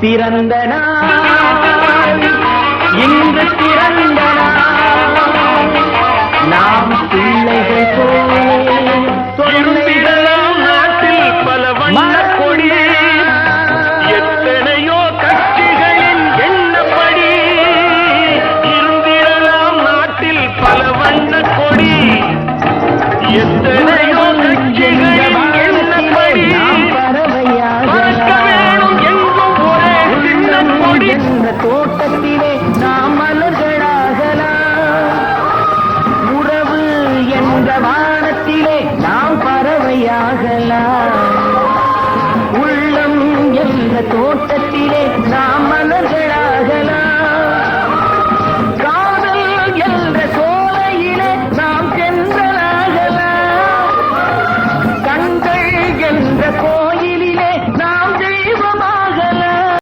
பிறந்த நாள் இன்று பிறந்த நாள் நாம் பிள்ளைகள் போலே சொல்லிடலாம் நாட்டில் பல வண்ண கொடி எத்தனையோ கட்சிகளின் எண்ணப்படி இருந்திடலாம் நாட்டில் பல வண்ண கொடி எத்தனையோ கட்சிகளின் எண்ணப்படி பறக்க வேணும் எங்கும் ஒரே சின்னம் கொடி என்ற தோட்டத்திலே நாம் மலர்களாகலாம் உறவு என்ற வானத்திலே நாம் பறவையாகலாம்